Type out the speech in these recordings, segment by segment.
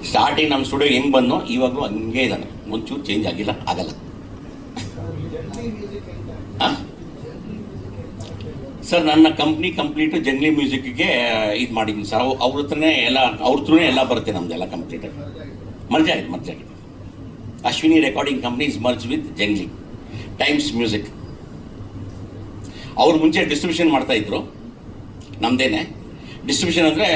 Starting ನಮ್ಮ ಸ್ಟುಡಿಯೋಗೆ ಹೆಂಗೆ ಬಂದು ಇವಾಗಲೂ ಹಂಗೆ ಇದ್ದಾನೆ, ಒಂಚೂರು ಚೇಂಜ್ ಆಗಿಲ್ಲ, ಆಗಲ್ಲ. ಸರ್ ನನ್ನ ಕಂಪ್ನಿ ಕಂಪ್ಲೀಟು ಜಂಗ್ಲಿ ಮ್ಯೂಸಿಕ್ಗೆ ಇದು ಮಾಡಿದ್ದೀನಿ ಸರ್. ಅವ್ರ ಹತ್ರನೇ ಎಲ್ಲ ಬರುತ್ತೆ ನಮ್ಮದೆಲ್ಲ ಕಂಪ್ಲೀಟ್. ಮರ್ಜ್ ಆಗಿದೆ. Ashwini recording company is merge with Junglee Times Music. ಅವ್ರು ಮುಂಚೆ ಡಿಸ್ಟ್ರಿಬ್ಯೂಷನ್ ಮಾಡ್ತಾಯಿದ್ರು, ನಮ್ಮದೇನೆ ಡಿಸ್ಟ್ರಿಬ್ಯೂಷನ್ ಅಂದರೆ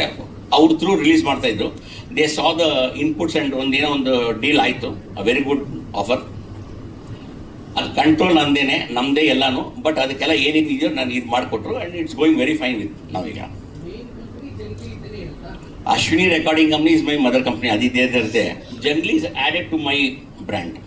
ಅವ್ರ ಥ್ರೂ ರಿಲೀಸ್ ಮಾಡ್ತಾಯಿದ್ರು. They saw the inputs and ಒಂದು ಡೀಲ್ ಆಯಿತು, ಅ ವೆರಿ ಗುಡ್ ಆಫರ್. ಅದು ಕಂಟ್ರೋಲ್ ನಮ್ಮದೇ ಎಲ್ಲನೂ. ಬಟ್ ಅದಕ್ಕೆಲ್ಲ ಏನೇನಿದೆಯೋ ನಾನು ಇದು ಮಾಡಿಕೊಟ್ರು and it's going very fine with ನಾವೀಗ. Ashwini recording company is my mother company, ಅದಿದ್ದೇ ಇರುತ್ತೆ. Junglee is added to my brand.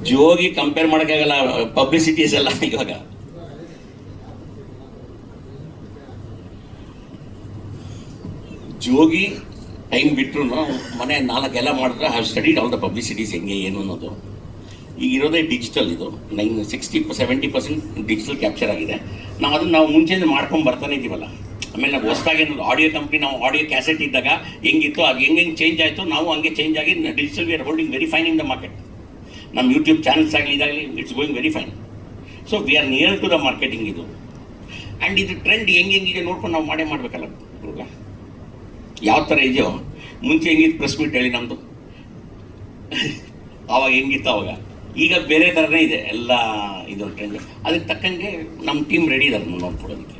Jogi compare ಮಾಡೋಕ್ಕಾಗಲ್ಲ, ಪಬ್ಲಿಸಿಟೀಸ್ ಎಲ್ಲ ಇವಾಗ. ಜೋಗಿ ಟೈಮ್ ಬಿಟ್ಟರು ಮನೆ 4 ಎಲ್ಲ ಮಾಡಿದ್ರೆ have studied all the publicities ಹೆಂಗೆ ಏನು ಅನ್ನೋದು. ಈಗ ಇರೋದೇ ಡಿಜಿಟಲ್, ಇದು 60-70% ಡಿಜಿಟಲ್ ಕ್ಯಾಪ್ಚರ್ ಆಗಿದೆ. ನಾವು ಮುಂಚೆ ಮಾಡ್ಕೊಂಡು ಬರ್ತಾನೆ ಇದ್ದೀವಲ್ಲ. ಆಮೇಲೆ ನಾವು ಹೊಸದಾಗಿ ಆಡಿಯೋ ಕಂಪ್ನಿ, ನಾವು ಆಡಿಯೋ ಕ್ಯಾಸೆಟ್ ಇದ್ದಾಗ ಹೆಂಗಿತ್ತು ಅದು ಹೆಂಗೆ ಚೇಂಜ್ ಆಯಿತು, ನಾವು ಹಂಗೆ ಚೇಂಜ್ ಆಗಿ digital we are holding very fine in the market. ನಮ್ಮ ಯೂಟ್ಯೂಬ್ ಚಾನಲ್ಸ್ ಆಗಲಿ ಇದಾಗಲಿ it's going very fine. So we are near to the marketing ಇದು. ಆ್ಯಂಡ್ ಇದು ಟ್ರೆಂಡ್ ಹೆಂಗಿದೆ ನೋಡ್ಕೊಂಡು ನಾವು ಮಾಡಬೇಕಲ್ಲ ಹುಡುಗ. ಯಾವ ಥರ ಇದೆಯೋ ಮುಂಚೆ ಹೆಂಗಿತ್ತು ಪ್ರೆಸ್ ಮೀಟ್ ಹೇಳಿ ನಮ್ಮದು, ಆವಾಗ ಹೆಂಗಿತ್ತು ಅವಾಗ, ಈಗ ಬೇರೆ ಥರನೇ ಇದೆ ಎಲ್ಲ ಇದು ಟ್ರೆಂಡ್. ಅದಕ್ಕೆ ತಕ್ಕಂಗೆ ನಮ್ಮ ಟೀಮ್ ರೆಡಿ ಇದ್ದಾರೆ ನೋಡ್ಕೊಳ್ಳೋದಕ್ಕೆ.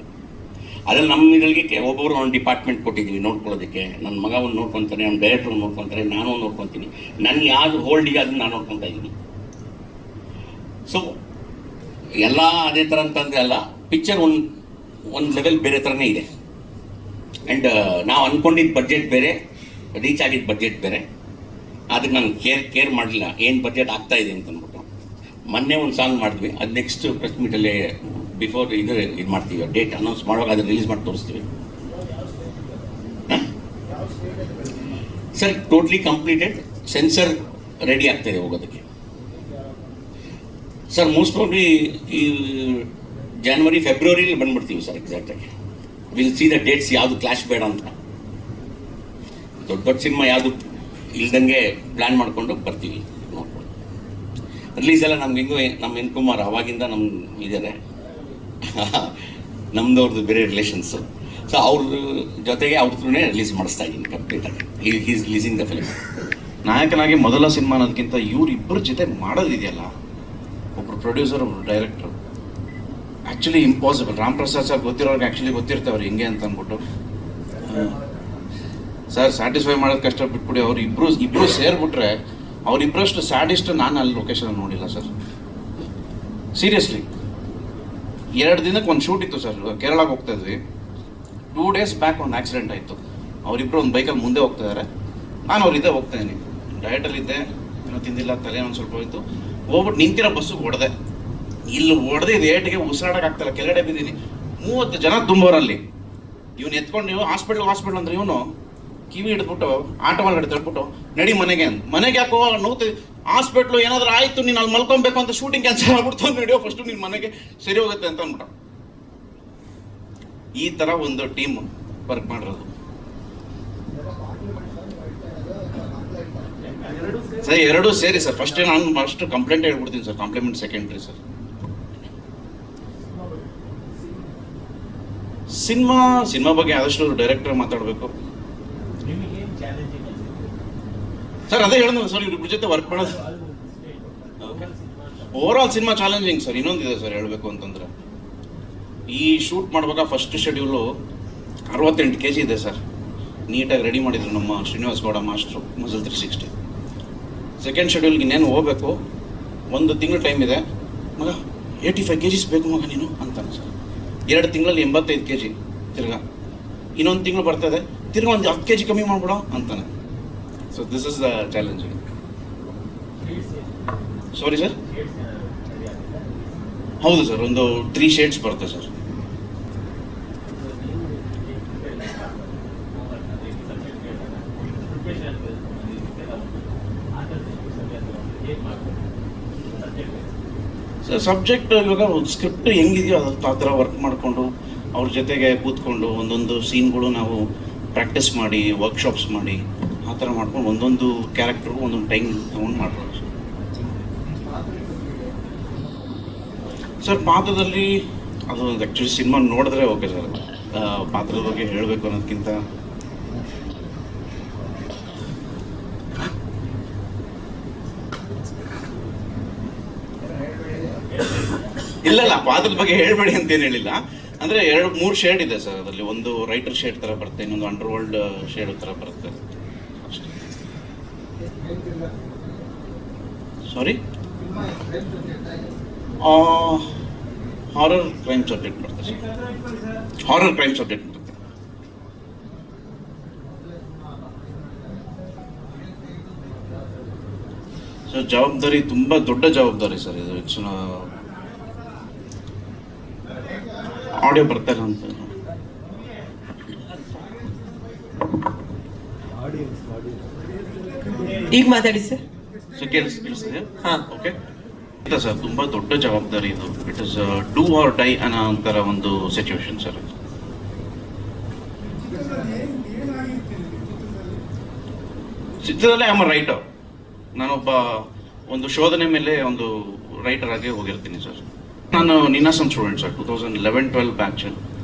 ಅದ್ರಲ್ಲಿ ನಮ್ಮ ಇದರಿಗೆ ಒಬ್ಬೊಬ್ಬರು ಒಂದು ಡಿಪಾರ್ಟ್ಮೆಂಟ್ ಕೊಟ್ಟಿದ್ದೀವಿ ನೋಡ್ಕೊಳ್ಳೋದಕ್ಕೆ. ನನ್ನ ಮಗ ಒಂದು ನೋಡ್ಕೊತಾನೆ, ನಮ್ಮ ಡೈರೆಕ್ಟ್ರು ನೋಡ್ಕೊತಾರೆ, ನಾನು ನೋಡ್ಕೊತೀನಿ. ನನಗೆ ಯಾವುದು ಹೋಲ್ಡಿಗೆ ಅದನ್ನು ನಾನು ನೋಡ್ಕೊತಾ ಇದ್ದೀನಿ. ಸೊ ಎಲ್ಲ ಅದೇ ಥರ ಅಂತಂದರೆ ಅಲ್ಲ, ಪಿಕ್ಚರ್ ಒಂದು ಲೆವೆಲ್ ಬೇರೆ ಥರನೇ ಇದೆ. ಆ್ಯಂಡ್ ನಾವು ಅಂದ್ಕೊಂಡಿದ್ದ ಬಡ್ಜೆಟ್ ಬೇರೆ, ರೀಚ್ ಆಗಿದ್ದ ಬಡ್ಜೆಟ್ ಬೇರೆ. ಅದಕ್ಕೆ ನಾನು ಕೇರ್ ಮಾಡಲಿಲ್ಲ ಏನು ಬಡ್ಜೆಟ್ ಆಗ್ತಾ ಇದೆ ಅಂತ ಅಂದ್ಬಿಟ್ಟು. ಮೊನ್ನೆ ಒಂದು ಸಾಂಗ್ ಮಾಡಿದ್ವಿ, ಅದು ನೆಕ್ಸ್ಟ್ ಪ್ರೆಸ್ ಮೀಟಲ್ಲಿ ಬಿಫೋರ್ ಇದು ಮಾಡ್ತೀವಿ, ಡೇಟ್ ಅನೌನ್ಸ್ ಮಾಡುವಾಗ ಅದನ್ನು ರಿಲೀಸ್ ಮಾಡಿ ತೋರಿಸ್ತೀವಿ. Sir totally completed, censor ready ಆಗ್ತಾಯಿದೆ ಹೋಗೋದಕ್ಕೆ. ಸರ್ ಮೋಸ್ಟ್ ಪ್ರಾಬ್ಲಿ ಈ ಜನವರಿ ಫೆಬ್ರವರಿಲಿ ಬಂದ್ಬಿಡ್ತೀವಿ ಸರ್ ಎಕ್ಸಾಕ್ಟಾಗಿ. ವಿಲ್ ಸಿ ದ ಡೇಟ್ಸ್, ಯಾವುದು ಕ್ಲಾಶ್ ಬೇಡ ಅಂತ. ದೊಡ್ಡ ಸಿನಿಮಾ ಯಾವುದು ಇಲ್ದಂಗೆ ಪ್ಲ್ಯಾನ್ ಮಾಡಿಕೊಂಡು ಬರ್ತೀವಿ ನೋಡ್ಕೊಂಡು. ರಿಲೀಸ್ ಎಲ್ಲ ನಮ್ಗೆ ಹೆಂಗೂ ನಮ್ಮ ಎನ್ ಕುಮಾರ್ ಅವಾಗಿಂದ ನಮ್ಮ ಇದ್ದಾರೆ, ನಮ್ಮದವ್ರದ್ದು ಬೇರೆ ರಿಲೇಷನ್ಸು. ಸೊ ಅವ್ರ ಜೊತೆಗೆ ಅವ್ರ ಥ್ರೂನೇ ರಿಲೀಸ್ ಮಾಡಿಸ್ತಾ ಇದ್ದೀನಿ ಕಂಪ್ಲೀಟಾಗಿ. Is releasing the film. ನಾಯಕನಾಗಿ ಮೊದಲ ಸಿನಿಮಾ ಅನ್ನೋದಕ್ಕಿಂತ ಇವರಿಬ್ಬರ ಜೊತೆ ಮಾಡೋದಿದೆಯಲ್ಲ, ಒಬ್ಬರು ಪ್ರೊಡ್ಯೂಸರ್ ಒಬ್ಬರು director, actually impossible. Ram Prasad sir ಗೊತ್ತಿರೋರ್ಗೆ ಆ್ಯಕ್ಚುಲಿ ಗೊತ್ತಿರ್ತವ್ರು ಹೆಂಗೆ ಅಂತ ಅಂದ್ಬಿಟ್ಟು. ಸರ್ ಸ್ಯಾಟಿಸ್ಫೈ ಮಾಡೋದು ಕಷ್ಟ ಬಿಟ್ಬಿಡಿ, ಅವ್ರು ಇಬ್ಬರು ಸೇರಿಬಿಟ್ರೆ ಅವರಿಬ್ಬರಷ್ಟು ಸ್ಯಾಡಿಸ್ಟ್ ನಾನು ಅಲ್ಲಿ ಲೊಕೇಶನ್ ನೋಡಿಲ್ಲ ಸರ್. ಸೀರಿಯಸ್ಲಿ 2 ದಿನಕ್ಕೆ ಒಂದು ಶೂಟ್ ಇತ್ತು ಸರ್, ಕೇರಳಕ್ಕೆ ಹೋಗ್ತಾ ಇದ್ವಿ. 2 ಡೇಸ್ ಬ್ಯಾಕ್ ಒಂದು ಆಕ್ಸಿಡೆಂಟ್ ಆಯಿತು. ಅವರಿಬ್ಬರು ಒಂದು ಬೈಕಲ್ಲಿ ಮುಂದೆ ಹೋಗ್ತಾ ಇದ್ದಾರೆ, ನಾನು ಅವ್ರಿದ್ದೆ ಹೋಗ್ತಾ ಇದ್ದೀನಿ. ಡಯಟಲ್ಲಿದ್ದೆ, ಏನೋ ತಿಂದಿಲ್ಲ, ತಲೆ ಒಂದು ಸ್ವಲ್ಪ ಹೋಯ್ತು. ಹೋಗ್ಬಿಟ್ಟು ನಿಂತಿರೋ ಬಸ್ಸಿಗೆ ಹೊಡೆದೆ. ಇಲ್ಲಿ ಹೊಡೆದಿದ್ದು ಏಟಿಗೆ ಉಸಿರಾಡೋಕ್ಕಾಗ್ತಾಯಿಲ್ಲ, ಕೆಳಗಡೆ ಬಿದ್ದೀನಿ. 30 ಜನ ತುಂಬವರಲ್ಲಿ. ಇವನು ಎತ್ಕೊಂಡು ನೀವು ಹಾಸ್ಪಿಟ್ಲ್ ಅಂದ್ರೆ ಇವನು ಕಿವಿ ಹಿಡಿದ್ಬಿಟ್ಟು ಆಟೋ ಒಳಗಡೆ ತಳ್ಬಿಟ್ಟು ನಡಿ ಮನೆಗೆ ಯಾಕೋ ನೋವು, ಹಾಸ್ಪಿಟ್ಲು ಏನಾದರೂ ಆಯಿತು, ನೀನು ಅಲ್ಲಿ ಮಲ್ಕೊಬೇಕು ಅಂತ ಶೂಟಿಂಗ್ ಕ್ಯಾನ್ಸಲ್ ಆಗ್ಬಿಡ್ತು, ನಡೆಯೋ ಫಸ್ಟು ನಿನ್ನ ಮನೆಗೆ ಸರಿ ಹೋಗುತ್ತೆ ಅಂತ ಅಂದ್ಬಿಟ್ಟು. ಈ ಥರ ಒಂದು ಟೀಮ್ ವರ್ಕ್ ಮಾಡಿರೋದು ಸರ್. 2 ಸೇರಿ ಸರ್. ಫಸ್ಟ್ ಕಂಪ್ಲೇಂಟ್ ಹೇಳ್ಬಿಡ್ತೀನಿ sir, compliment secondary sir. Cinema ಬಗ್ಗೆ ಆದಷ್ಟು ಡೈರೆಕ್ಟರ್ ಮಾತಾಡಬೇಕು ಸರ್. ಅದೇ ಹೇಳಿದ್ನಲ್ಲ ಸರ್, ಇವ್ರಿಬ್ರ ಜೊತೆ ವರ್ಕ್ ಮಾಡೋದು overall cinema challenging sir. ಇನ್ನೊಂದಿದೆ ಸರ್ ಹೇಳಬೇಕು ಅಂತಂದರೆ, ಈ ಶೂಟ್ ಮಾಡುವಾಗ ಫಸ್ಟ್ ಶೆಡ್ಯೂಲು 68 kg ಇದೆ ಸರ್. ನೀಟಾಗಿ ರೆಡಿ ಮಾಡಿದ್ರು ನಮ್ಮ Srinivas Gowda master, muscle 360. Second ಶೆಡ್ಯೂಲ್ಗೆ ಇನ್ನೇನು ಹೋಗಬೇಕು, 1 ತಿಂಗಳು ಟೈಮ್ ಇದೆ. ಮಗ 85 kgs ಬೇಕು ಮಗ ನೀನು ಅಂತಾನೆ ಸರ್. 2 ತಿಂಗಳಲ್ಲಿ 85 kg. ತಿರ್ಗಾ ಇನ್ನೊಂದು ತಿಂಗಳು ಬರ್ತದೆ, ತಿರ್ಗಾ ಒಂದು 10 kg ಕಮ್ಮಿ ಮಾಡ್ಬಿಡೋ ಅಂತಾನೆ. So this is the challenging. Sorry sir. ಹೌದು ಸರ್, ಒಂದು 3 ಶೇಡ್ಸ್ ಬರುತ್ತೆ ಸರ್. ಸಬ್ಜೆಕ್ಟ್ ಇವಾಗ ಸ್ಕ್ರಿಪ್ಟ್ ಹೆಂಗಿದೆಯೋ ಅದು ಆ ಥರ ವರ್ಕ್ ಮಾಡಿಕೊಂಡು ಅವ್ರ ಜೊತೆಗೆ ಕೂತ್ಕೊಂಡು ಒಂದೊಂದು ಸೀನ್ಗಳು ನಾವು ಪ್ರಾಕ್ಟೀಸ್ ಮಾಡಿ ವರ್ಕ್ಶಾಪ್ಸ್ ಮಾಡಿ ಆ ಥರ ಮಾಡ್ಕೊಂಡು ಒಂದೊಂದು ಕ್ಯಾರೆಕ್ಟರ್ಗೂ ಒಂದೊಂದು ಟೈಮ್ ತೊಗೊಂಡು ಮಾಡ್ಬೋದು ಸರ್. ಪಾತ್ರದಲ್ಲಿ ಅದು ಆ್ಯಕ್ಚುಲಿ ಸಿನಿಮಾ ನೋಡಿದ್ರೆ ಓಕೆ ಸರ್. ಪಾತ್ರದ ಬಗ್ಗೆ ಹೇಳಬೇಕು ಅನ್ನೋದಕ್ಕಿಂತ ಇಲ್ಲ ಪಾತ್ರದ ಬಗ್ಗೆ ಹೇಳ್ಬೇಡಿ ಅಂತೇನು ಹೇಳಿಲ್ಲ. ಅಂದರೆ 2-3 ಶೇಡ್ ಇದೆ ಸರ್ ಅದರಲ್ಲಿ. ಒಂದು ರೈಟರ್ ಶೇಡ್ ಥರ ಬರುತ್ತೆ, ಇನ್ನೊಂದು ಅಂಡರ್ ವರ್ಲ್ಡ್ ಶೇಡ್ ಥರ ಬರುತ್ತೆ ಅಷ್ಟೇ. ಸಾರಿ, ಹಾರರ್ ಕ್ರೈಮ್ ಸಬ್ಜೆಕ್ಟ್ ಬರುತ್ತೆ ಸರ್. ಹಾರರ್ ಕ್ರೈಮ್ ಸಬ್ಜೆಕ್ಟ್ ಬರುತ್ತೆ. ಸರ್ ಜವಾಬ್ದಾರಿ ತುಂಬ ದೊಡ್ಡ ಜವಾಬ್ದಾರಿ ಸರ್ ಇದು. ಇಟ್ಸ್ ಆಡಿಯೋ ಬರ್ತಾ ಇಲ್ಲ ಅಂತ. ಈಗ ಮಾತಾಡಿ ಸರ್. ಸೊ ಕೇಳಿಸ್ತಿದೆ? ಹಾಂ, ಓಕೆ. ಇಲ್ಲ ಸರ್, ತುಂಬ ದೊಡ್ಡ ಜವಾಬ್ದಾರಿ ಇದು. It is do or die ಅನ್ನೋ ಒಂಥರ ಒಂದು ಸಿಚುವೇಶನ್ ಸರ್. ಚಿತ್ರದಲ್ಲೇ ಆಮ್ ರೈಟರ್. ನಾನೊಬ್ಬ ಒಂದು ಶೋಧನೆ ಮೇಲೆ ಒಂದು ರೈಟರ್ ಆಗಿ ಹೋಗಿರ್ತೀನಿ ಸರ್. ನಾನು ನೀನಾಸಂ ಸ್ಟೂಡೆಂಟ್ ಸರ್. 2011-12 ಬ್ಯಾಚ್.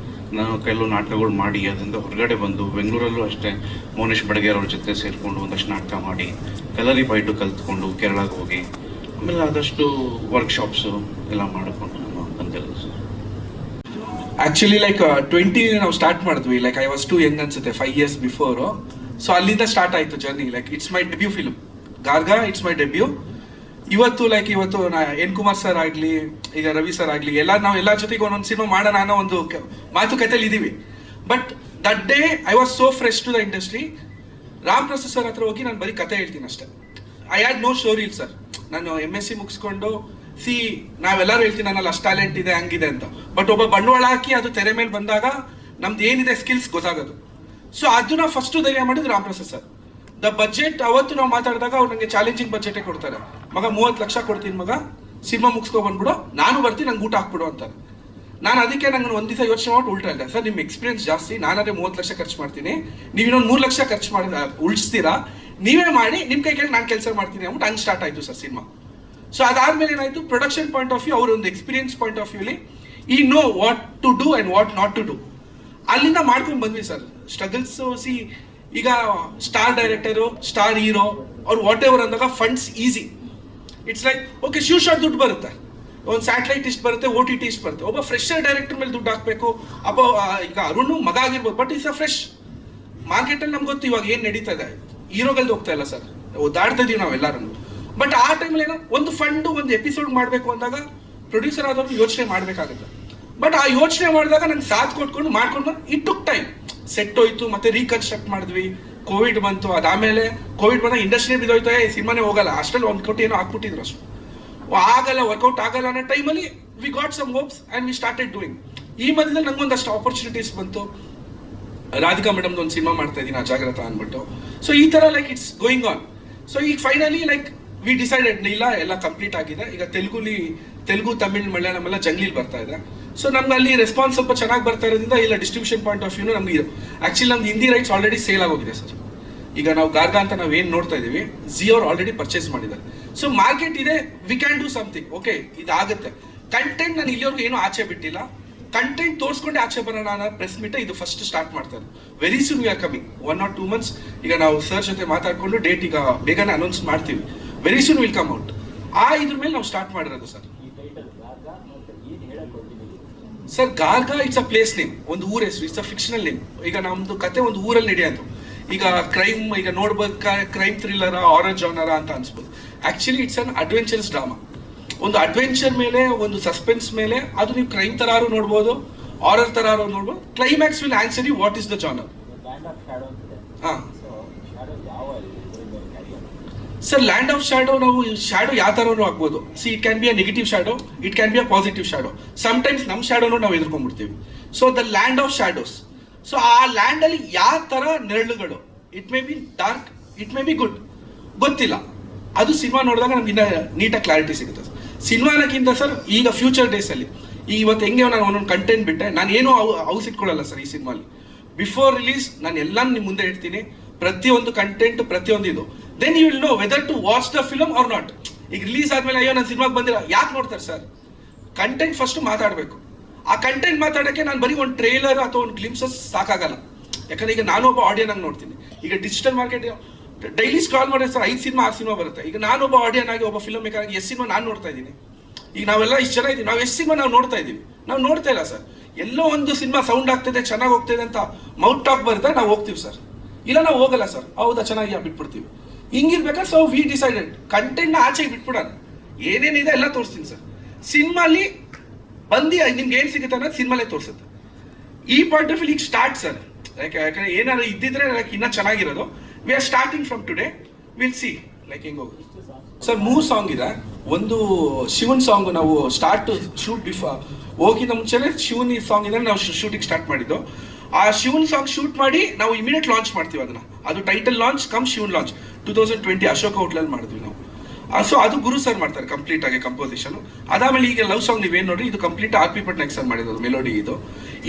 ನಾನು ಕೆಲವು ನಾಟಕಗಳು ಮಾಡಿ ಅದರಿಂದ ಹೊರಗಡೆ ಬಂದು ಬೆಂಗಳೂರಲ್ಲೂ ಅಷ್ಟೇ ಮೋನೇಶ್ ಬಡಗೇರ್ ಅವ್ರ ಜೊತೆ ಸೇರಿಕೊಂಡು ಒಂದಷ್ಟು ನಾಟಕ ಮಾಡಿ ಕಲರಿ ಬೈಟು ಕಲ್ತ್ಕೊಂಡು ಕೇರಳಕ್ಕೆ ಹೋಗಿ ಆಮೇಲೆ ಆದಷ್ಟು ವರ್ಕ್ಶಾಪ್ಸು ಎಲ್ಲ ಮಾಡಿಕೊಂಡು ನಾನು ಬಂದಿರೋದು ಸರ್. ಆ್ಯಕ್ಚುಲಿ ಲೈಕ್ 20 ನಾವು ಸ್ಟಾರ್ಟ್ ಮಾಡಿದ್ವಿ. Like I was too young ಅನ್ಸುತ್ತೆ, 5 years ಬಿಫೋರು. ಸೊ ಅಲ್ಲಿಂದ ಸ್ಟಾರ್ಟ್ ಆಯಿತು journey. Like it's my debut film Garga. It's my debut. ಇವತ್ತು ಎನ್ ಕುಮಾರ್ ಸರ್ ಆಗಲಿ, ಈಗ ರವಿ ಸರ್ ಆಗಲಿ, ನಾವು ಎಲ್ಲರ ಜೊತೆಗೆ ಒಂದೊಂದು ಸಿನಿಮಾ ಮಾಡೋಣ ಅನ್ನೋ ಒಂದು ಮಾತುಕತೆಯಲ್ಲಿ ಇದ್ದೀವಿ. But that day I was so fresh to the industry. Ram Prasad sir ಹತ್ರ ಹೋಗಿ ನಾನು ಬರೀ ಕತೆ ಹೇಳ್ತೀನಿ ಅಷ್ಟೇ. ಐ ಹ್ಯಾಡ್ ನೋ ಸ್ಟೋರಿ ಇಲ್ಲ ಸರ್. ನಾನು MSc ಮುಗಿಸ್ಕೊಂಡು ನಾವೆಲ್ಲರೂ ಹೇಳ್ತೀನಿ ನನ್ನಲ್ಲಿ ಅಷ್ಟು ಟ್ಯಾಲೆಂಟ್ ಇದೆ ಹಂಗಿದೆ ಅಂತ. ಬಟ್ ಒಬ್ಬ ಬಂಡವಾಳ ಹಾಕಿ ಅದು ತೆರೆ ಮೇಲೆ ಬಂದಾಗ ನಮ್ದು ಏನಿದೆ ಸ್ಕಿಲ್ಸ್ ಗೊತ್ತಾಗೋದು. ಸೊ ಅದನ್ನ ಫಸ್ಟು ಧೈರ್ಯ ಮಾಡಿದ್ರು Ram Prasad sir. The budget ಅವತ್ತು ನಾವು ಮಾತಾಡಿದಾಗ ಅವ್ರು ನನಗೆ ಚಾಲೆಂಜಿಂಗ್ ಬಜೆಟೇ ಕೊಡ್ತಾರೆ. ಮಗ 30 ಲಕ್ಷ ಕೊಡ್ತೀನಿ ಮಗ, ಸಿನಿಮಾ ಮುಗಿಸ್ಕೊ ಬಂದ್ಬಿಡು, ನಾನು ಬರ್ತೀನಿ, ನಂಗೆ ಊಟ ಹಾಕ್ಬಿಡು ಅಂತಾರೆ. ನಾನು ಅದಕ್ಕೆ ನಂಗೆ ಒಂದು ದಿವಸ ಯೋಚನೆ ಮಾಡಿ ಉಲ್ಟಾ ಇಲ್ಲ ಸರ್, ನಿಮ್ಮ ಎಕ್ಸ್ಪೀರಿಯನ್ಸ್ ಜಾಸ್ತಿ, ನಾನಾದ್ರೆ 30 ಲಕ್ಷ ಖರ್ಚು ಮಾಡ್ತೀನಿ, ನೀವು ಇನ್ನೊಂದು 3 ಲಕ್ಷ ಖರ್ಚು ಮಾಡಿ ಉಳಿಸ್ತೀರಾ, ನೀವೇ ಮಾಡಿ, ನಿಮ್ಮ ಕೈ ಕೇಳಿ ನಾನು ಕೆಲಸ ಮಾಡ್ತೀನಿ ಅಂದ್ಬಿಟ್ಟು ಹಂಗೆ ಸ್ಟಾರ್ಟ್ ಆಯಿತು ಸರ್ ಸಿನಿಮಾ. ಸೊ ಅದಾದ್ಮೇಲೆ ಏನಾಯಿತು, ಪ್ರೊಡಕ್ಷನ್ ಪಾಯಿಂಟ್ ಆಫ್ ವ್ಯೂ, ಅವ್ರ ಒಂದು ಎಕ್ಸ್ಪೀರಿಯನ್ಸ್ ಪಾಯಿಂಟ್ ಆಫ್ ವ್ಯೂಲಿ ಈ know what to do and what not to do. ಅಲ್ಲಿಂದ ಮಾಡ್ಕೊಂಡು ಬಂದ್ವಿ ಸರ್ ಸ್ಟ್ರಗಲ್ಸು. ಈಗ ಸ್ಟಾರ್ ಡೈರೆಕ್ಟರು, ಸ್ಟಾರ್ ಹೀರೋ ಅವ್ರು ವಾಟ್ ಎವರ್ ಅಂದಾಗ funds easy. It's like okay, sure shot ದುಡ್ಡು ಬರುತ್ತೆ, ಒಂದು ಸ್ಯಾಟಲೈಟ್ ಇಷ್ಟು ಬರುತ್ತೆ, OTT ಇಷ್ಟು ಬರುತ್ತೆ. ಒಬ್ಬ ಫ್ರೆಶರ್ ಡೈರೆಕ್ಟರ್ ಮೇಲೆ ದುಡ್ಡು ಹಾಕಬೇಕು. ಈಗ ಅರುಣ್ ಮಗ ಆಗಿರ್ಬೋದು, ಬಟ್ ಇಟ್ಸ್ ಅ ಫ್ರೆಶ್ ಮಾರ್ಕೆಟಲ್ಲಿ. ನಮ್ಗೆ ಗೊತ್ತು ಇವಾಗ ಏನು ನಡೀತಾ ಇದೆ, ಹೀರೋಗಳ್ದು ಹೋಗ್ತಾ ಇಲ್ಲ ಸರ್, ಓದಾಡ್ತಾ ಇದೀವಿ ನಾವೆಲ್ಲರೂ. ಬಟ್ ಆ ಟೈಮಲ್ಲಿ ಏನೋ ಒಂದು ಫಂಡು ಒಂದು ಎಪಿಸೋಡ್ ಮಾಡಬೇಕು ಅಂದಾಗ ಪ್ರೊಡ್ಯೂಸರ್ ಆದವ್ರು ಯೋಚನೆ ಮಾಡಬೇಕಾಗುತ್ತೆ. ಬಟ್ ಆ ಯೋಚನೆ ಮಾಡಿದಾಗ ನಂಗೆ ಸಾಥ್ ಕೊಟ್ಕೊಂಡು ಮಾಡ್ಕೊಂಡು ಇಟ್ ಟುಕ್ ಟೈಮ್. ಸೆಟ್ ಹೋಯ್ತು, ಮತ್ತೆ ರೀಕನ್ಸ್ಟ್ರಕ್ಟ್ ಮಾಡಿದ್ವಿ, ಕೋವಿಡ್ ಬಂತು. ಅದಾದಮೇಲೆ ಕೋವಿಡ್ ಬಂದಾಗ ಇಂಡಸ್ಟ್ರಿ ಬಿದ್ದೋಯ್ತಾ, ಸಿನಿಮಾನೇ ಹೋಗಲ್ಲ, ಅಷ್ಟರಲ್ಲಿ 1 ಕೋಟಿ ಏನೋ ಹಾಕ್ಬಿಟ್ಟಿದ್ರು ಅಷ್ಟು. ಆಗಲ್ಲ, ವರ್ಕೌಟ್ ಆಗಲ್ಲ ಅನ್ನೋ ಟೈಮಲ್ಲಿ we got some hopes and we started doing. ಈ ಮಧ್ಯದಲ್ಲಿ ನಂಗೊಂದಷ್ಟು ಆಪರ್ಚುನಿಟೀಸ್ ಬಂತು. ರಾಧಿಕಾ ಮೇಡಮ್ದು ಒಂದು ಸಿನಿಮಾ ಮಾಡ್ತಾ ಇದ್ದೀನಿ, ಅಜಾಗ್ರತ ಅಂದ್ಬಿಟ್ಟು. ಸೊ ಈ ಥರ like it's going on. So ಈಗ ಫೈನಲಿ ಲೈಕ್ ವಿ ಡಿಸೈಡೆಡ್ ಇಲ್ಲ, ಎಲ್ಲ ಕಂಪ್ಲೀಟ್ ಆಗಿದೆ. ಈಗ ತೆಲುಗು, ತಮಿಳ್, ಮಲಯಾಳಂ ಎಲ್ಲ ಜಂಗ್ಲಿಲಿ ಬರ್ತಾ ಇದೆ. ಸೊ ನಮ್ಗೆ ಅಲ್ಲಿ ರೆಸ್ಪಾನ್ಸ್ ಸ್ವಲ್ಪ ಚೆನ್ನಾಗಿ ಬರ್ತಾ ಇರೋದ್ರಿಂದ ಇಲ್ಲ ಡಿಸ್ಟ್ರಿಬ್ಯೂಷನ್ ಪಾಯಿಂಟ್ ಆಫ್ ವ್ಯೂನು ನಮ್ಗೆ ಆ್ಯಕ್ಚುಲಿ ನಮ್ದು ಹಿಂದಿ ರೈಟ್ಸ್ ಆಲ್ರೆಡಿ ಸೇಲ್ ಆಗೋಗಿದೆ ಸರ್. ಈಗ ನಾವು ಗಾರ್ಗಾ ಅಂತ ನಾವು ಏನು ನೋಡ್ತಾ ಇದ್ದೀವಿ, ಅವ್ರು ಆಲ್ರೆಡಿ ಪರ್ಚೇಸ್ ಮಾಡಿದ್ದಾರೆ. ಸೊ ಮಾರ್ಕೆಟ್ ಇದೆ, we can do something. Okay, ಇದಾಗುತ್ತೆ. ಕಂಟೆಂಟ್ ನಾನು ಇಲ್ಲಿವರೆಗೂ ಏನೂ ಆಚೆ ಬಿಟ್ಟಿಲ್ಲ. ಕಂಟೆಂಟ್ ತೋರಿಸ್ಕೊಂಡೆ ಆಚೆ ಬರೋಣ ಅನ್ನೋ ಪ್ರೆಸ್ ಮೀಟ್ ಇದು ಫಸ್ಟ್ ಸ್ಟಾರ್ಟ್ ಮಾಡ್ತಾರೆ. Very soon we are coming, 1 or 2 months. ಈಗ ನಾವು ಸರ್ ಜೊತೆ ಮಾತಾಡ್ಕೊಂಡು ಡೇಟ್ ಈಗ ಬೇಗನೆ ಅನೌನ್ಸ್ ಮಾಡ್ತೀವಿ. Very soon will come out. ಇದ್ರ ಮೇಲೆ ನಾವು ಸ್ಟಾರ್ಟ್ ಮಾಡಿರೋದು sir. Sir Garga it's a place name, ಒಂದು ಊರ ಹೆಸರು. It's a fictional name. ಈಗ ನಮ್ದು ಕತೆ ಒಂದು ಊರಲ್ಲಿ ನಡೆಯೋದು. ಈಗ ಕ್ರೈಮ್, ಈಗ ನೋಡ್ಬೇಕಾ ಕ್ರೈಮ್ ಥ್ರಿಲ್ಲರ, ಹಾರರ್ ಜಾನರ ಅಂತ ಅನ್ಸ್ಬೋದು. Actually it's an adventurous drama. ಒಂದು ಅಡ್ವೆಂಚರ್ ಮೇಲೆ, ಒಂದು ಸಸ್ಪೆನ್ಸ್ ಮೇಲೆ, ಅದು ನೀವು ಕ್ರೈಮ್ ಥರಾರು ನೋಡ್ಬೋದು, ಹಾರರ್ ಥರಾರು ನೋಡ್ಬೋದು. Climax will answer you what is the genre. ಹಾಂ ಸರ್, ಲ್ಯಾಂಡ್ ಆಫ್ ಶ್ಯಾಡೋ, ನಾವು ಶ್ಯಾಡೋ ಯಾವ ಥರನೂ ಆಗ್ಬೋದು. It can be a negative shadow, it can be a positive shadow. Sometimes ನಮ್ಮ ಶ್ಯಾಡೋನು ನಾವು ಎದುರ್ಕೊಂಡ್ಬಿಡ್ತೀವಿ. So the land of shadows. So ಆ ಲ್ಯಾಂಡಲ್ಲಿ ಯಾವ ಥರ ನೆರಳುಗಳು, it may be dark, it may be good, ಗೊತ್ತಿಲ್ಲ. ಅದು ಸಿನಿಮಾ ನೋಡಿದಾಗ ನಮ್ಗೆ ಇನ್ನೂ ನೀಟಾಗಿ ಕ್ಲಾರಿಟಿ ಸಿಗುತ್ತೆ. ಸಿನಿಮಾನಕ್ಕಿಂತ ಸರ್ ಈಗ ಫ್ಯೂಚರ್ ಡೇಸಲ್ಲಿ ಇವತ್ತು ಹೆಂಗೆ ನಾನು ಒಂದೊಂದು ಕಂಟೆಂಟ್ ಬಿಟ್ಟೆ ನಾನು ಏನೂ ಹೌಸ್ ಇಟ್ಕೊಳ್ಳಲ್ಲ ಸರ್ ಈ ಸಿನಿಮಾಲಿ. ಬಿಫೋರ್ ರಿಲೀಸ್ ನಾನು ಎಲ್ಲ ನಿಮ್ಮ ಮುಂದೆ ಇಡ್ತೀನಿ, ಪ್ರತಿಯೊಂದು ಕಂಟೆಂಟ್ ಪ್ರತಿಯೊಂದು ಇದು. Then you will know whether to watch the film or not. ಈಗ ರಿಲೀಸ್ ಆದ್ಮೇಲೆ ಅಯ್ಯೋ ನನ್ನ ಸಿನಿಮಾಗೆ ಬಂದಿಲ್ಲ ಯಾಕೆ ನೋಡ್ತಾರೆ ಸರ್? ಕಂಟೆಂಟ್ ಫಸ್ಟ್ ಮಾತಾಡಬೇಕು. ಆ ಕಂಟೆಂಟ್ ಮಾತಾಡೋಕ್ಕೆ ನಾನು ಬರೀ ಒಂದು ಟ್ರೇಲರ್ ಅಥವಾ ಒಂದು ಗ್ಲಿಮ್ಸಸ್ ಸಾಕಾಗಲ್ಲ. ಯಾಕಂದ್ರೆ ಈಗ ನಾನು ಒಬ್ಬ ಆಡಿಯನ್ ಆಗಿ ನೋಡ್ತೀನಿ. ಈಗ ಡಿಜಿಟಲ್ ಮಾರ್ಕೆಟ್ ಡೈಲಿ ಸ್ಕ್ರಾಲ್ ಮಾಡಿದ್ರೆ ಸರ್ 5 ಸಿನಿಮಾ 6 ಸಿನಿಮಾ ಬರುತ್ತೆ. ಈಗ ನಾನೊಬ್ಬ ಆಡಿಯನ್ ಆಗಿ ಒಬ್ಬ ಫಿಲ್ಮ್ ಮೇಕರ್ ಆಗಿ ಎಷ್ಟು ಸಿನಿಮಾ ನಾನು ನೋಡ್ತಾ ಇದ್ದೀನಿ. ಈಗ ನಾವೆಲ್ಲ ಇಷ್ಟು ಜನ ಇದ್ದೀವಿ, ನಾವು ಎಷ್ಟು ಸಿನಿಮಾ ನಾವು ನೋಡ್ತಾ ಇದ್ದೀವಿ? ನಾವು ನೋಡ್ತಾ ಇಲ್ಲ ಸರ್. ಎಲ್ಲೋ ಒಂದು ಸಿನಿಮಾ ಸೌಂಡ್ ಆಗ್ತಿದೆ, ಚೆನ್ನಾಗಿ ಹೋಗ್ತಿದೆ ಅಂತ ಮೌತ್ ಟಾಕ್ ಬರುತ್ತೆ, ನಾವು ಹೋಗ್ತೀವಿ ಸರ್. ಇಲ್ಲ ನಾವು ಹೋಗಲ್ಲ ಸರ್, ಹೌದಾ ಚೆನ್ನಾಗಿ ಬಿಟ್ಬಿಡ್ತೀವಿ. ಹಿಂಗಿರ್ಬೇಕಾದ್ರೆ ಸೊ ವಿ ಡಿಸೈಡೆಡ್ ಕಂಟೆಂಟ್ನ ಆಚೆಗೆ ಬಿಟ್ಬಿಡೋಣ, ಏನೇನಿದೆ ಎಲ್ಲ ತೋರಿಸ್ತೀನಿ ಸರ್. ಸಿನಿಮಾಲಿ ಬಂದು ನಿಮ್ಗೆ ಏನು ಸಿಗುತ್ತೆ ಅನ್ನೋದು ಸಿನಿಮಾಲೇ ತೋರಿಸುತ್ತೆ. ಈ ಪಾಯಿಂಟ್ ಆಫ್ ವ್ಯೂ ಈಗ ಸ್ಟಾರ್ಟ್ ಸರ್. ಯಾಕಂದ್ರೆ ಏನಾದ್ರು ಇದ್ದಿದ್ರೆ ಇನ್ನೂ ಚೆನ್ನಾಗಿರೋದು. We are starting from today, will see like ಹೆಂಗೆ ಹೋಗುತ್ತೆ ಸರ್. 3 ಸಾಂಗ್ ಇದೆ. ಒಂದು ಶಿವನ್ ಸಾಂಗ್ ನಾವು ಸ್ಟಾರ್ಟ್ ಶೂಟ್ ಹೋಗಿಂದ ಮುಂಚೆನೆ ಶಿವನ್ ಸಾಂಗ್ ಇದೆ ನಾವು ಶೂಟಿಂಗ್ ಸ್ಟಾರ್ಟ್ ಮಾಡಿದ್ದು. ಆ ಶಿವನ್ ಸಾಂಗ್ ಶೂಟ್ ಮಾಡಿ ನಾವು ಇಮಿಡಿಯೇಟ್ ಲಾಂಚ್ ಮಾಡ್ತೀವಿ ಅದನ್ನ. ಅದು ಟೈಟಲ್ ಲಾಂಚ್ ಕಮ್ ಶಿವನ್ ಲಾಂಚ್ 2020 ಅಶೋಕ ಹೋಟ್ಲಲ್ಲಿ ಮಾಡಿದ್ವಿ ನಾವು. ಸೊ ಅದು ಗುರು ಸರ್ ಮಾಡ್ತಾರೆ ಕಂಪ್ಲೀಟ್ ಆಗಿ ಕಂಪೋಸಿಷನ್. ಅದಾದ್ಮೇಲೆ ಈಗ ಲವ್ ಸಾಂಗ್ ನೀವೇನು ನೋಡಿ, ಇದು ಕಂಪ್ಲೀಟ್ RP ಪಟ್ನಾಯಕ್ ಸರ್ ಮಾಡಿರೋದು ಮೆಲೋಡಿ. ಇದು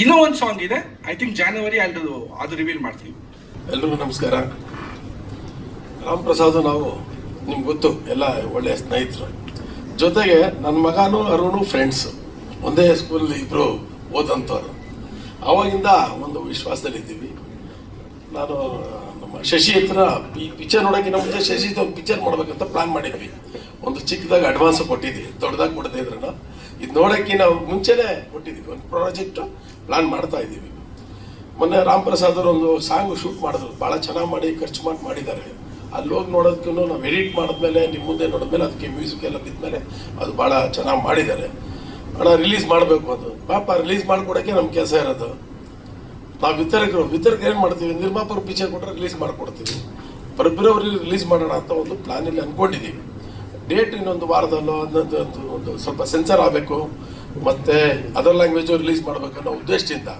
ಇನ್ನೂ ಒಂದು ಸಾಂಗ್ ಇದೆ, ಐ ಥಿಂಕ್ ಜಾನ್ವರಿ ಅದು ರಿವೀಲ್ ಮಾಡ್ತೀವಿ. ಎಲ್ರಿಗೂ ನಮಸ್ಕಾರ. ರಾಮ್ ಪ್ರಸಾದ್ ನಾವು ನಿಮ್ಗೆ ಗೊತ್ತು, ಎಲ್ಲ ಒಳ್ಳೆಯ ಸ್ನೇಹಿತರು. ಜೊತೆಗೆ ನನ್ನ ಮಗನೂ ಅರುಣು ಫ್ರೆಂಡ್ಸು, ಒಂದೇ ಸ್ಕೂಲಲ್ಲಿ ಇಬ್ಬರು ಓದಂಥವ್ರು. ಅವಾಗಿಂದ ಒಂದು ವಿಶ್ವಾಸದಲ್ಲಿದ್ದೀವಿ. ನಾನು ನಮ್ಮ ಶಶಿ ಹತ್ರ ಈ ಪಿಕ್ಚರ್ ನೋಡೋಕ್ಕಿಂತ ಮುಂಚೆ ಶಶಿ ಒಂದು ಪಿಕ್ಚರ್ ಮಾಡ್ಬೇಕಂತ ಪ್ಲಾನ್ ಮಾಡಿದ್ವಿ. ಒಂದು ಚಿಕ್ಕದಾಗಿ ಅಡ್ವಾನ್ಸ್ ಕೊಟ್ಟಿದ್ವಿ, ದೊಡ್ಡದಾಗಿ ಕೊಡದೇ ಇದ್ರೂ ಇದು ನೋಡೋಕ್ಕಿಂತ ಮುಂಚೆನೇ ಕೊಟ್ಟಿದ್ವಿ. ಒಂದು ಪ್ರಾಜೆಕ್ಟು ಪ್ಲಾನ್ ಮಾಡ್ತಾ ಇದ್ದೀವಿ. ಮೊನ್ನೆ ರಾಮ್ ಪ್ರಸಾದ್ ಅವರು ಒಂದು ಸಾಂಗ್ ಶೂಟ್ ಮಾಡಿದ್ರು, ಭಾಳ ಚೆನ್ನಾಗಿ ಮಾಡಿ ಖರ್ಚು ಮಾಡಿದ್ದಾರೆ. ಅಲ್ಲಿ ಹೋಗಿ ನೋಡೋದಕ್ಕೂ ನಾವು ಎಡಿಟ್ ಮಾಡಿದ್ಮೇಲೆ ನಿಮ್ಮ ಮುಂದೆ ನೋಡಿದ್ಮೇಲೆ ಅದಕ್ಕೆ ಮ್ಯೂಸಿಕ್ ಎಲ್ಲ ಬಿದ್ಮೇಲೆ ಅದು ಭಾಳ ಚೆನ್ನಾಗಿ ಮಾಡಿದ್ದಾರೆ. ಅಣ್ಣ ರಿಲೀಸ್ ಮಾಡಬೇಕು ಅದು ಪಾಪ ರಿಲೀಸ್ ಮಾಡಿಕೊಡೋಕ್ಕೆ ನಮ್ಮ ಕೆಲಸ ಇರೋದು. ನಾವು ವಿತರಕರು ಏನು ಮಾಡ್ತೀವಿ, ನಿರ್ಮಾಪಕರು ಪಿಕ್ಚರ್ ಕೊಟ್ಟರೆ ರಿಲೀಸ್ ಮಾಡಿಕೊಡ್ತೀವಿ. ಫೆಬ್ರವರಿ ರಿಲೀಸ್ ಮಾಡೋಣ ಅಂತ ಒಂದು ಪ್ಲಾನಲ್ಲಿ ಅಂದ್ಕೊಂಡಿದ್ದೀವಿ. ಡೇಟ್ ಇನ್ನೊಂದು ವಾರದಲ್ಲೋ ಒಂದು ಸ್ವಲ್ಪ ಸೆನ್ಸರ್ ಆಗಬೇಕು, ಮತ್ತು ಅದರ್ ಲ್ಯಾಂಗ್ವೇಜು ರಿಲೀಸ್ ಮಾಡಬೇಕನ್ನೋ ಉದ್ದೇಶದಿಂದ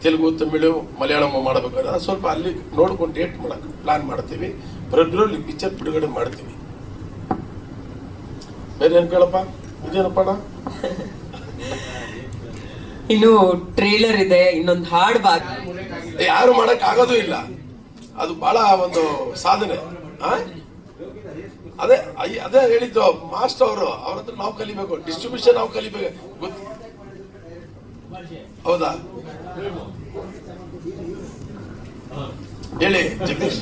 ತೆಲುಗು, ತಮಿಳು, ಮಲಯಾಳಂ ಮಾಡಬೇಕಾದ್ರೆ ಸ್ವಲ್ಪ ಅಲ್ಲಿ ನೋಡ್ಕೊಂಡು ಡೇಟ್ ಮಾಡೋಕ್ಕೆ ಪ್ಲಾನ್ ಮಾಡ್ತೀವಿ. ಫೆಬ್ರವರಿ ಪಿಕ್ಚರ್ ಬಿಡುಗಡೆ ಮಾಡ್ತೀವಿ. ಬೇರೆ ಏನು ಕೇಳಪ್ಪ, ಇದೇನಪ್ಪ ಅಣ್ಣ? ಇನ್ನು ಟ್ರೇಲರ್ ಇದೆ, ಇನ್ನೊಂದು ಹಾಡು ಬಾಕಿ. ಯಾರು ಮಾಡಕ್ ಆಗೋದು ಇಲ್ಲ, ಅದು ಬಹಳ ಒಂದು ಸಾಧನೆ. ಅದೇ ಅದೇ ಹೇಳಿದ್ದು ಮಾಸ್ಟರ್ ಅವರು, ಅವ್ರ ಹತ್ರ ನಾವು ಕಲಿಬೇಕು, ಡಿಸ್ಟ್ರಿಬ್ಯೂಷನ್ ನಾವು ಕಲಿಬೇಕು. ಹೌದಾ ಹೇಳಿ ಜಗದೀಶ್.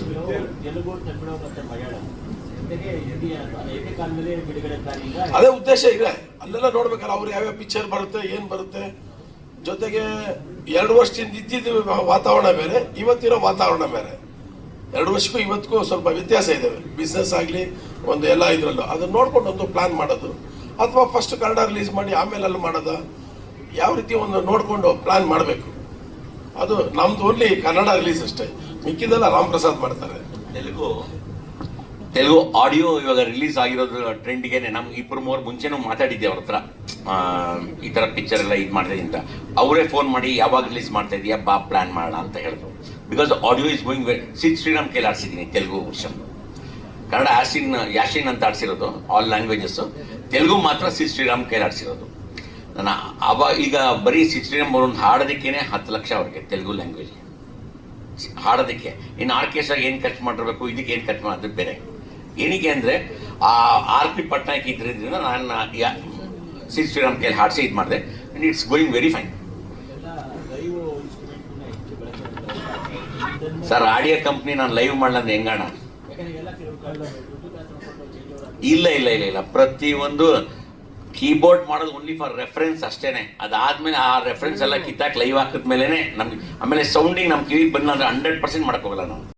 ಅದೇ ಉದ್ದೇಶ ಇದೆ, ಅಲ್ಲೆಲ್ಲ ನೋಡ್ಬೇಕಲ್ಲ ಅವ್ರು ಯಾವ್ಯಾವ ಪಿಕ್ಚರ್ ಬರುತ್ತೆ, ಏನ್ ಬರುತ್ತೆ. ಜೊತೆಗೆ 2 ವರ್ಷದಿಂದ ಇದ್ದಿದ್ದು ವಾತಾವರಣ ಬೇರೆ, ಇವತ್ತಿರೋ ವಾತಾವರಣ ಬೇರೆ. 2 ವರ್ಷಕ್ಕೂ ಇವತ್ತಿಗೂ ಸ್ವಲ್ಪ ವ್ಯತ್ಯಾಸ ಇದೆ. ಬಿಸ್ನೆಸ್ ಆಗಲಿ ಒಂದು ಎಲ್ಲ ಇದ್ರಲ್ಲೂ ಅದನ್ನ ನೋಡ್ಕೊಂಡು ಒಂದು ಪ್ಲಾನ್ ಮಾಡೋದು, ಅಥವಾ ಫಸ್ಟ್ ಕನ್ನಡ ರಿಲೀಸ್ ಮಾಡಿ ಆಮೇಲೆ ಅಲ್ಲಿ ಮಾಡೋದು, ಯಾವ ರೀತಿ ಒಂದು ನೋಡಿಕೊಂಡು ಪ್ಲಾನ್ ಮಾಡಬೇಕು. ಅದು ನಮ್ದು ಓನ್ಲಿ ಕನ್ನಡ ರಿಲೀಸ್ ಅಷ್ಟೇ, ಮಿಕ್ಕಿದೆಲ್ಲ ರಾಮ್ ಪ್ರಸಾದ್ ಮಾಡ್ತಾರೆ. ತೆಲುಗು ಆಡಿಯೋ ಇವಾಗ ರಿಲೀಸ್ ಆಗಿರೋದು ಟ್ರೆಂಡ್ಗೆ ನಮ್ಗೆ 2-3 ಮುಂಚೆನೂ ಮಾತಾಡಿದ್ದೆ ಅವ್ರ ಹತ್ರ, ಈ ಥರ ಪಿಕ್ಚರ್ ಎಲ್ಲ ಇದು ಮಾಡ್ತಾ ಅಂತ. ಅವರೇ ಫೋನ್ ಮಾಡಿ ಯಾವಾಗ ರಿಲೀಸ್ ಮಾಡ್ತಾ ಇದೆಯಾ ಬಾ ಪ್ಲಾನ್ ಮಾಡೋಣ ಅಂತ ಹೇಳಿದ್ರು. Because audio is going Sid Sriram ಕೈಲಿ ಆಡಿಸಿದ್ದೀನಿ ತೆಲುಗು ವರ್ಷನ್. ಕನ್ನಡ ಯಾಶಿನ್ ಅಂತ ಆಡಿಸಿರೋದು ಆಲ್ ಲ್ಯಾಂಗ್ವೇಜಸ್ಸು, ತೆಲುಗು ಮಾತ್ರ ಸಿದ್ ಶ್ರೀರಾಮ್ ಕೈಲಿ ಆಡಿಸಿರೋದು. ನಾನು ಈಗ ಬರೀ ಸಿದ್ ಶ್ರೀರಾಮ್ ಅವ್ರೊಂದು ಹಾಡೋದಕ್ಕೇನೆ 10 ಲಕ್ಷ ಅವ್ರಿಗೆ ತೆಲುಗು ಲ್ಯಾಂಗ್ವೇಜ್ ಹಾಡೋದಕ್ಕೆ. ಇನ್ನು ಆರ್ಕೆಸ್ಟ್ರಾಗೆ ಏನು ಖರ್ಚು ಮಾಡಿರ್ಬೇಕು, ಇದಕ್ಕೆ ಏನು ಖರ್ಚು ಮಾಡೋದು ಬೇರೆ. ಏನಕ್ಕೆ ಅಂದರೆ ಆ RP ಪಟ್ನಾಯಕ್ ಇದ್ರಿಂದ ನಾನು ಸಿದ್ ಶ್ರೀರಾಮ್ ಕೈಲಿ ಹಾಡಿಸಿ ಇದು ಮಾಡಿದೆ. And it's going very fine. Sir audio company ನಾನು ಲೈವ್ ಮಾಡಲಂದ್ರೆ ಹೆಂಗಣ? ಇಲ್ಲ ಪ್ರತಿಯೊಂದು ಕೀಬೋರ್ಡ್ ಮಾಡೋದು ಓನ್ಲಿ ಫಾರ್ ರೆಫರೆನ್ಸ್ ಅಷ್ಟೇನೆ. ಅದಾದ್ಮೇಲೆ ಆ ರೆಫರೆನ್ಸ್ ಎಲ್ಲ ಕಿತ್ತಾಕ್ ಲೈವ್ ಹಾಕಿದ್ಮೇಲೆ ನಮ್ಗೆ ಆಮೇಲೆ ಸೌಂಡಿಂಗ್ ನಮ್ಮ ಕಿವಿಗೆ ಬಂದ್ರೆ 100% ಮಾಡಕ್ ಹೋಗಲ್ಲ ನಾವು.